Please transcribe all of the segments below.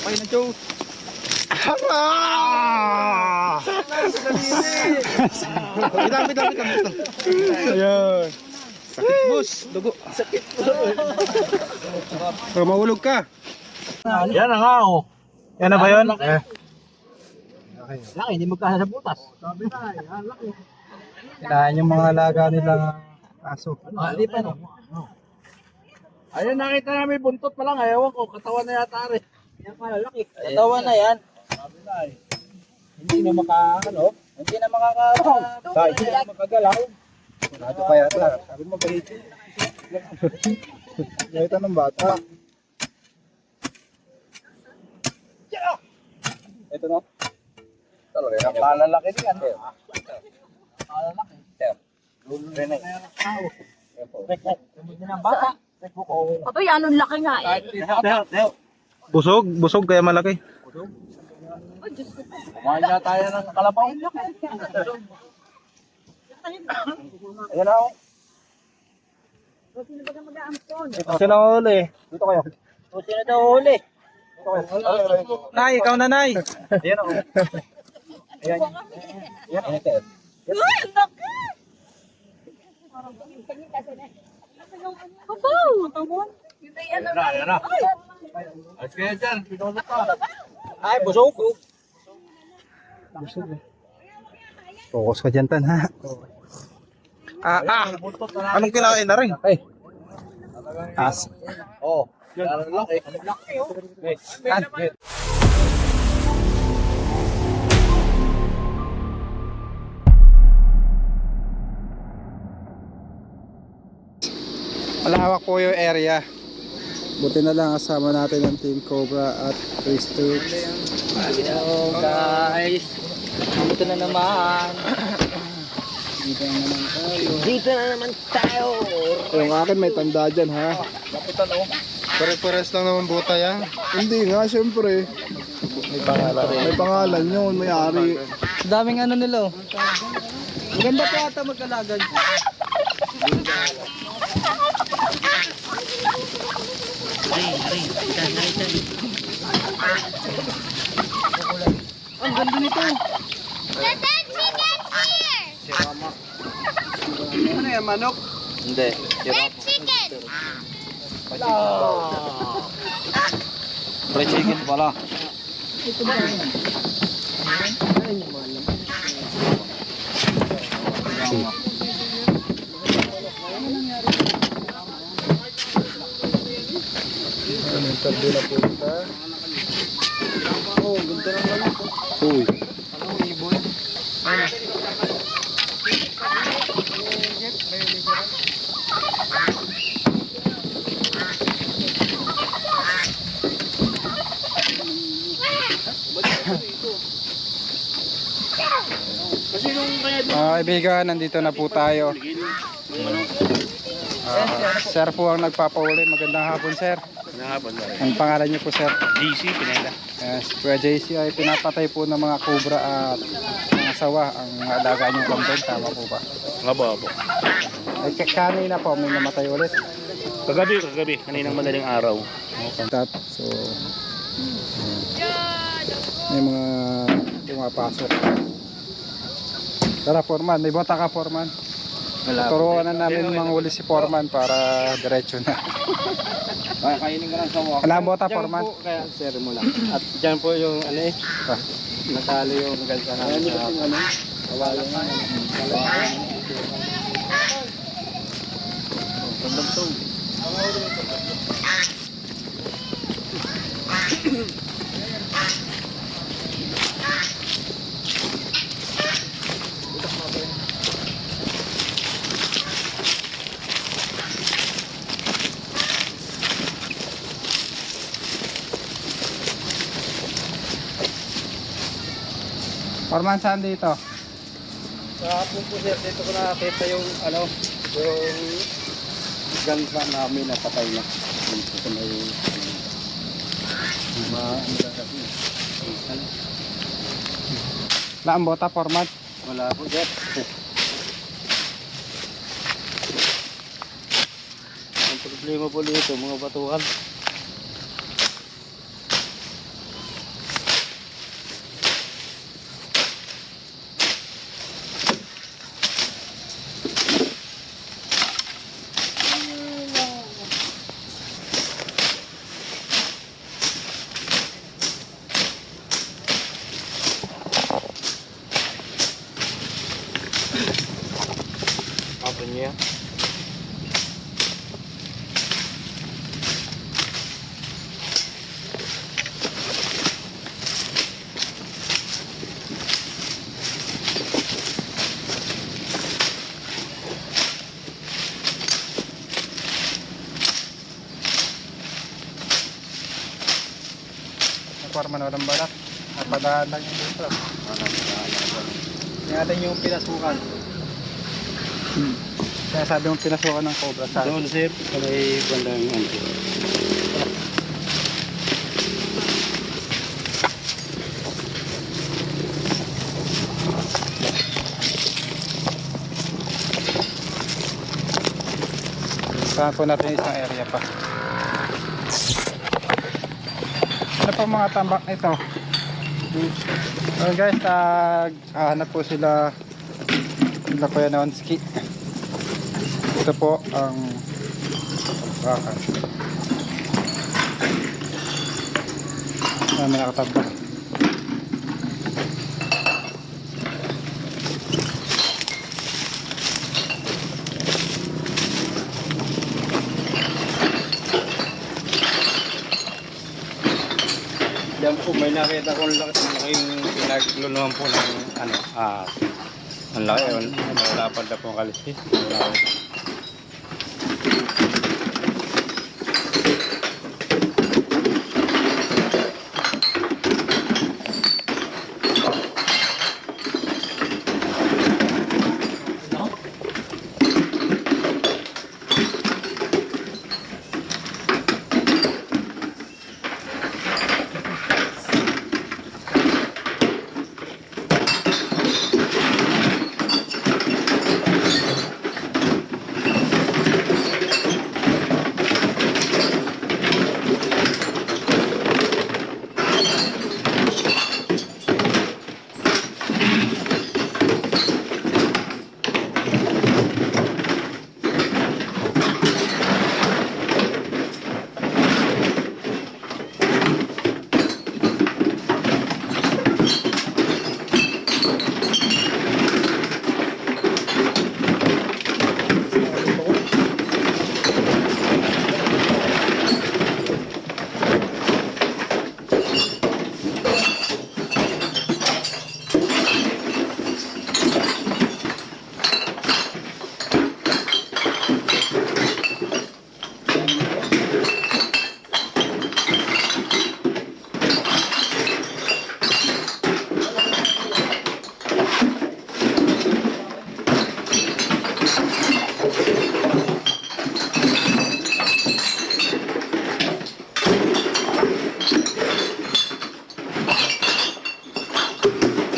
Okay na, Joe. Bilang. Ayan. Sakit, boss. Dugo. Sakit. Pero mahulog ka. Yan na nga oh. Yan na ba yun? Laki, hindi magkasa sa butas. Sabi na, laki. Kailangan yung mga alaga nilang aso. Hindi pa no. Ayun, nakita namin buntot pa lang. Ewan ko, katawan na yata rin. Yan pala, laki. Katawan na yan. Sabi na eh. Hindi na hindi na hindi na makagalaw. Ano pa yata? Sabi mo ba ito? Nakita ng bata. Ito no? Talaga, malalaki din yan. Malalaki. Lulunin na yan ang tao. Tumigil ng bata. Aba, yan ang laki nga eh. Busog kaya malaki. Kumain na tayo ng kalabaw. Ayan na ako. Sino huli? Dito kayo. Sino daw huli? Dito kayo. Nay, ikaw na nay. Ayan ako. Ayan. Ayan. Ayan. Uy, laki! Babaw! Ayan na. Ayos kayo dyan. Pinulot ka. Ay, busog. Focus ka dyan, Tan, ha? Anong kinain na rin? Ay. As. Oo. Laki. Tan. Malawak po yung area. Buti na lang kasama natin ang Team Cobra at Twister. Hello guys. Dito na naman. Dito na naman tayo. Yung akin may tanda dyan, ha? Lapitan o. Pare-pares lang naman buta yan. Hindi nga, syempre. May pangalan. May pangalan yun, may-ari. Daming ano nila oh. Maganda pa ata magkalagan. Ang ganda nito. Ano yan, manok? Hindi. Fried chicken pala. Anong tabi na punta? Oh, ganda ng manok. Uy. Mga kaibigan, nandito na po tayo. Sir po ang nagpapahuli. Magandang hapon, sir. Ang pangalan niyo po, sir? JC, Pineda. Yes, Kuya JC ay pinapatay po ng mga cobra at mga sawa ang alaga niyong kambing. Tama po ba? Nga ba po? Ay, kanina po may namatay ulit. Kagabi. Kaninang madaling araw. Contact. So, may mga pumapasok. Tara, Foreman. May bota ka, Foreman. Turuan na namin manghuli si Foreman para diretso na. Kainin ka lang sa walk. Wala ang bota, Foreman. Kaya share mo lang. At dyan po yung ano eh. Natalo yung gansa namin sa kawalan nga. Pagdamsong. Foreman, saan dito? Sa hapon po sir, dito ko nakakita yung ano, yung gansa namin na patay na. Dito sa may Wala ang bota, Foreman. wala po sir. Ang problema po dito, mga batuhan. niya. Nakuha walang balak. Napadahan lang yung dito. Tingnan yung pinasukan. Kaya sabi mong pinasukan ng cobra sa Doon sir, may bandang ano. Saan po natin isang area pa. Ano po mga tambak ito? So guys, hanap po sila Kuya Nonsky. Ito po ang baka. May nakatambak. Diyan po may nakita ko laking pinagluluhan po ng ano, ang laki, malapad na po ang kaliskis.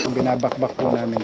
Binabakbak po namin.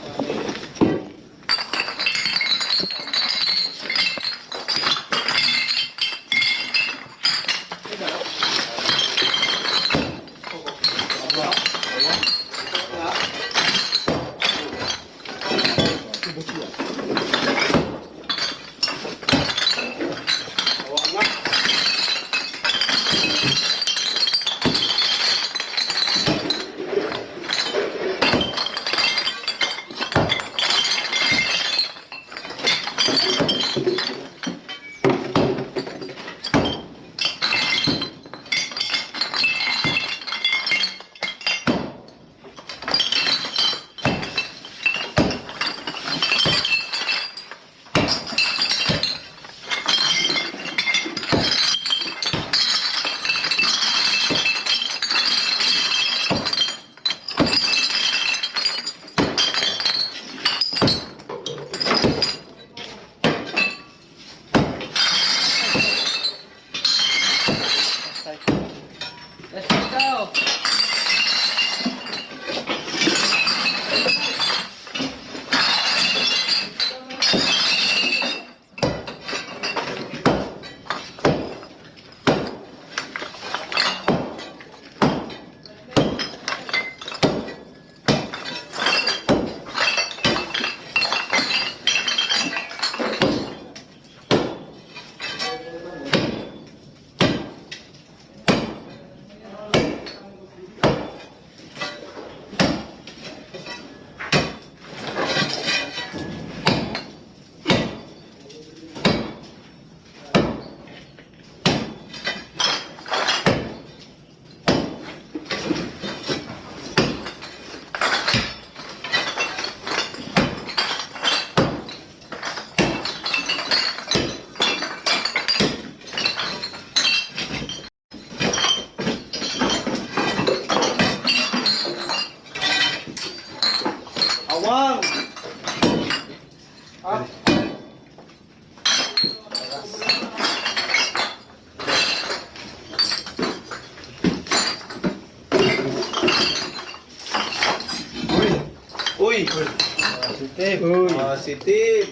Uy! Positive. Positive.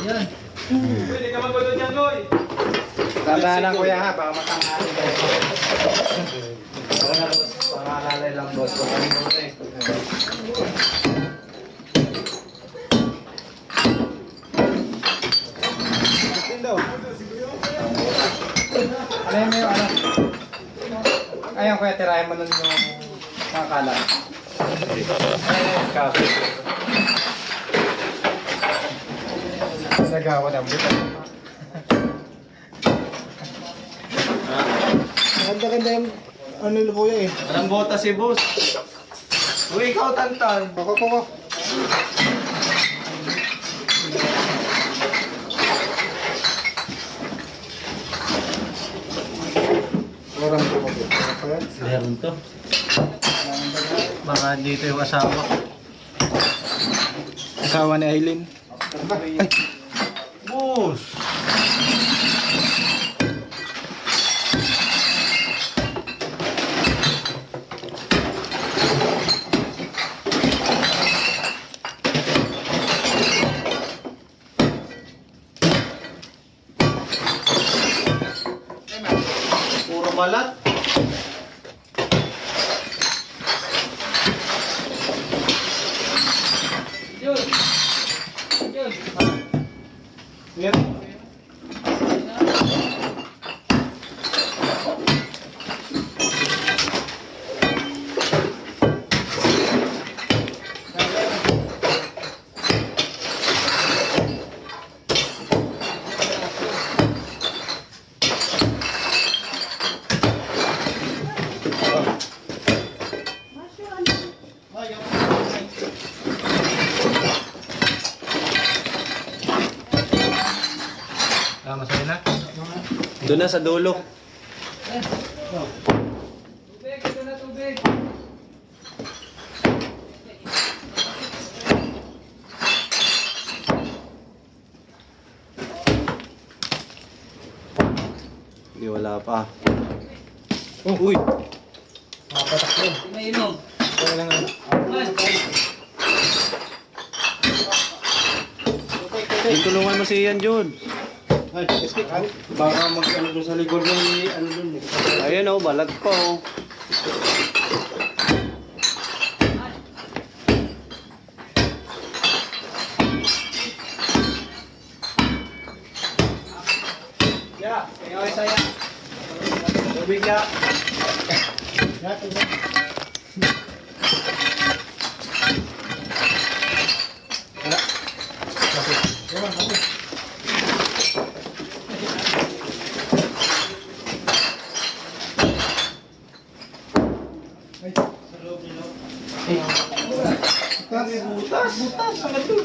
Ayan. Pwede ka magulod yan, Goy. Tandaan lang kuya ha, baka matanghali tayo. Wala na, boss. Pangalalay lang, boss. Kung ano mo eh. Ano yun yung ano? Ayun kuya, tirahin mo nun yung mga kalan. Kaso. Nagawa ng buta. Ganda-ganda yung ano nila kuya eh. Anong bota si boss? Uy, ikaw, Tantan. Koko. Orang ko. Meron to. Baka dito yung asawa. Asawa ni Aileen. Ay, Boss! Puro balat. Masaya na. Doon na sa dulo. Hindi, wala pa. Oh, uy! Nainom. Tulungan mo si Ian, Jun. Baka mag-ano doon sa likod ng ano doon eh. Ayan, oh, balag pa, oh. ya, tingnan saya. Tubig ya. Butas, sangat tuh.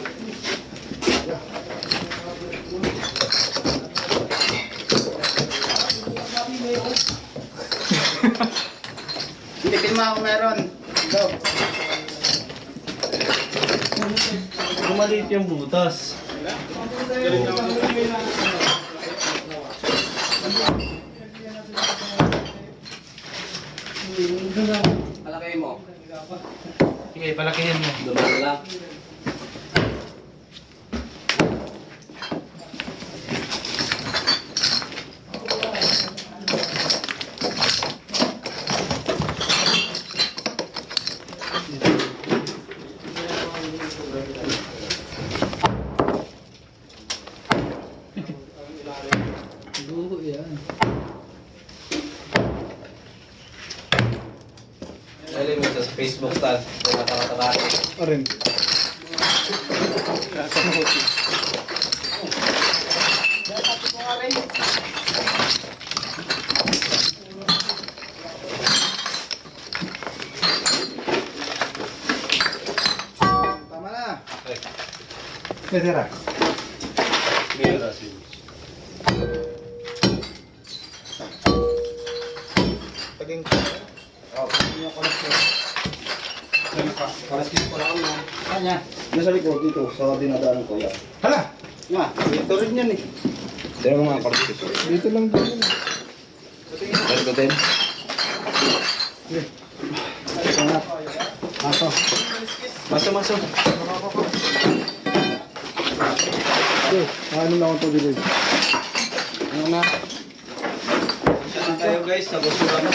Hindi pilma ako meron. Go. Maliit yung butas. Palaki mo. Sige, palakihin mo. Dumaan lang. Dugo yan. Alam mo sa Facebook star, tumataka-taka. Orin. Tama na. Pwede ra. Mira si Paging yung kolesterol ko lang yan. Kanya. Nasa likod dito sa dinadaanan ko yan. Hala! Nga, dito rin yan eh. Pero mga kolesterol. Dito lang din. Pero ko din. Aso. Mas Maso. Okay, ano na akong pabili? Ano na? Punta na tayo guys, sa gusto kami.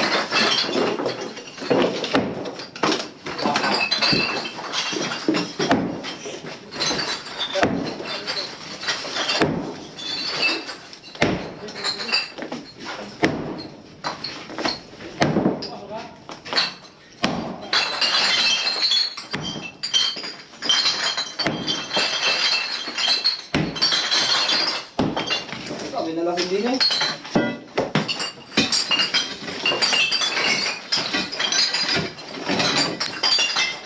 Sabi na lang hindi niya.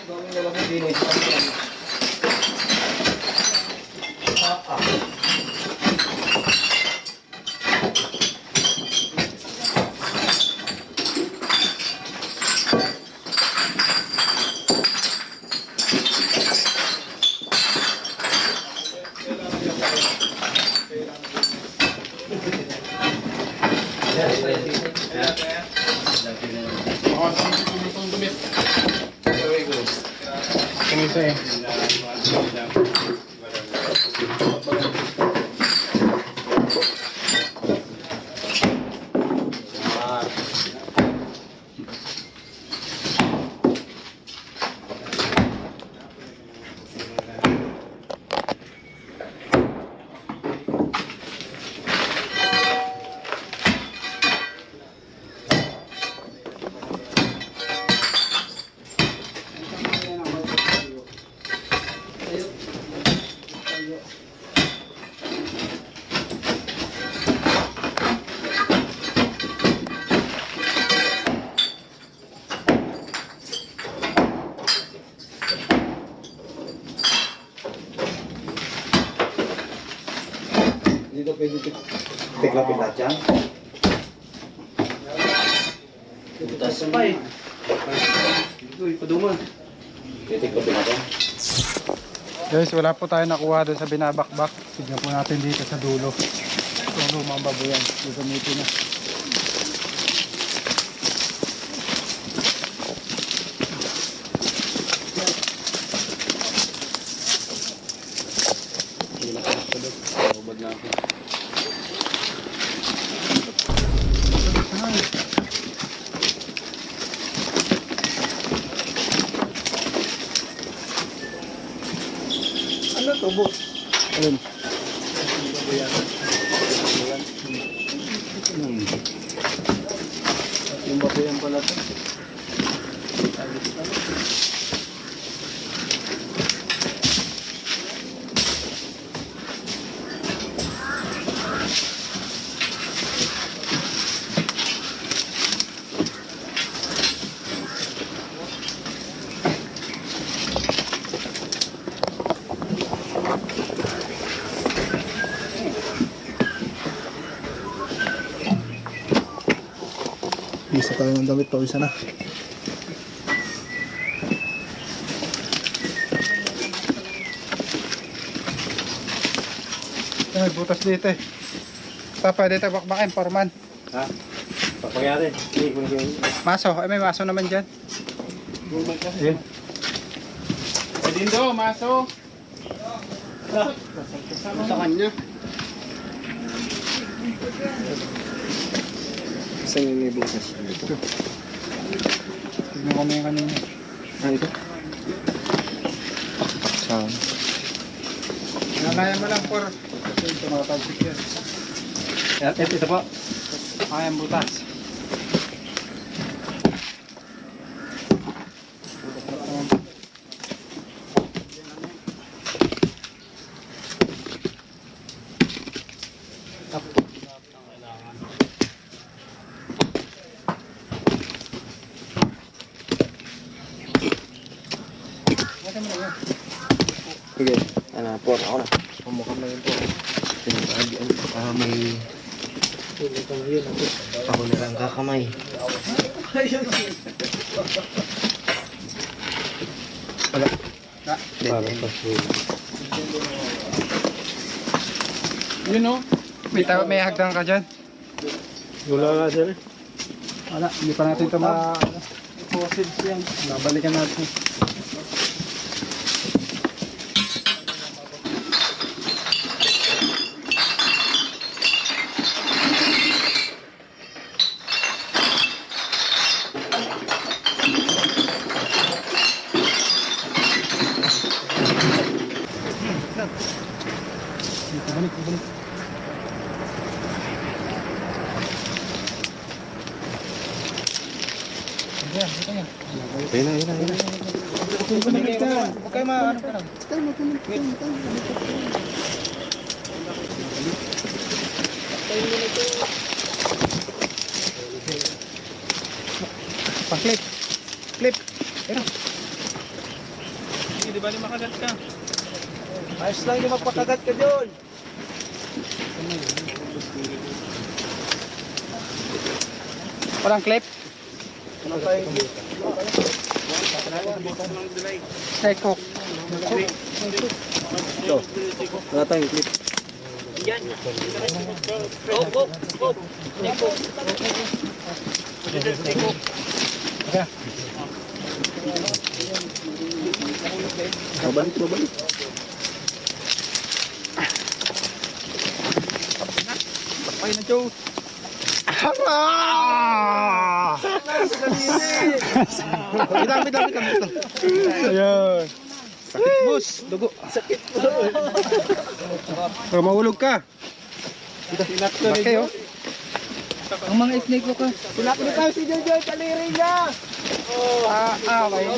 Gawin na lang hindi niya. Kumisa eh. Dito pwede tiklapin lahat yan. Butas pa eh. Dito, ipaduman. Tiklapin natin. Guys, wala po tayo nakuha doon sa binabakbak. Tignan po natin dito sa dulo. Itong lumang baboyan. Gagamitin na. Ano to, boss? Ayun. Yung baboyan pala to. Isa tayo ng damit pa, isa na. May butas dito eh. Pwede tayo bakbakin, Foreman. Ha? Papangyari. Maso, ay may maso naman dyan. Ayun. Dindo, maso. Sa kanya. Isang yung may bukas. Tignan ko may kanina. Ah, ito? Saan? Nanayan mo lang, por. Kasi ito makatalsik yan. Ito po. Kayang butas. Sige, ano po, ako na. Pumukam na yun po. May... Ako na lang kakamay. Wala. Parang pasul. Yun o. May hagdan ka dyan. Wala nga sir. Wala, hindi pa natin ito ma... Fossils yan. Nabalikan natin. Huwag kayo maano pa lang. Pang-clip. Clip. Di ba makagat ka? Ayos lang yung magpakagat ka dyan. Walang clip. Tekok. Wala tayong clip. Mabalik. Ay na Joe. Bidang. Ayun. Sakit boss, dugo. Sakit. So, mahulog ka. Laki oh. Ang mga snake ko ka. Silapin tayo si Jojo, kaliri niya! Okay.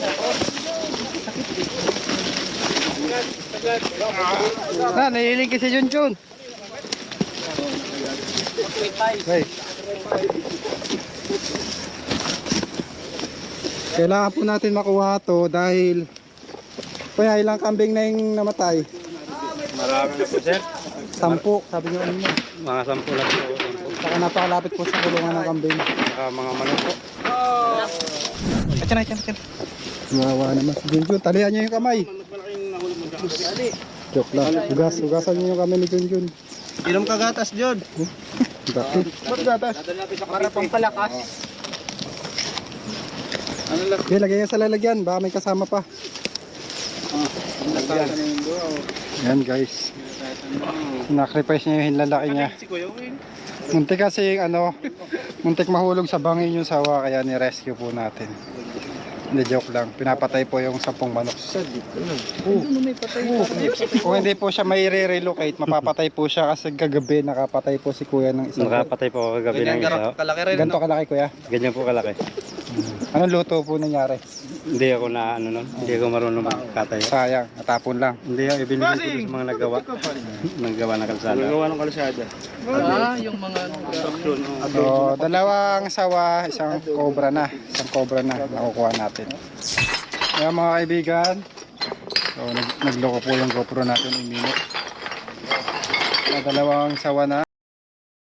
Nahihiling kasi Junjun. Hey. Kailangan po natin makuha to dahil kaya ilang kambing na yung namatay. Marami na po, sir. 10, sabi niyo ano. Mga 10 lang po. Saka napakalapit po sa kulungan ng kambing. Saka mga manok po. Atyan. Wawa naman si Junjun. Talihan niyo yung kamay. Joke lang. Hugasan niyo yung kamay ni Junjun. Inom ka gatas Jod. Bakit? Ba't gatas? Para pang palakas. Okay, lagay yan sa lalagyan. Baka may kasama pa. Yan guys. Sacrifice niya yung hinlalaki niya. Muntik kasi muntik mahulog sa bangin yung sawa kaya ni-rescue po natin. Hindi, joke lang. Pinapatay po yung 10 manok. Kung hindi po siya may re-relocate, mapapatay po siya kasi kagabi nakapatay po si kuya ng isang. Nakapatay po ako kagabi ng isa. Kalaki rin. Ganto kalaki kuya? Ganyan po kalaki. Anong luto po nangyari? Hindi ako na nun. Hindi ako marunong magkatay. Sayang, natapon lang. Hindi ako ibinigay ko sa mga naggawa ng kalsada. ng kalsada. Yung mga So, dalawang sawa, isang cobra na nakukuha natin. Kaya mga kaibigan, so nagloko po yung GoPro natin, iminit. Dalawang sawa na.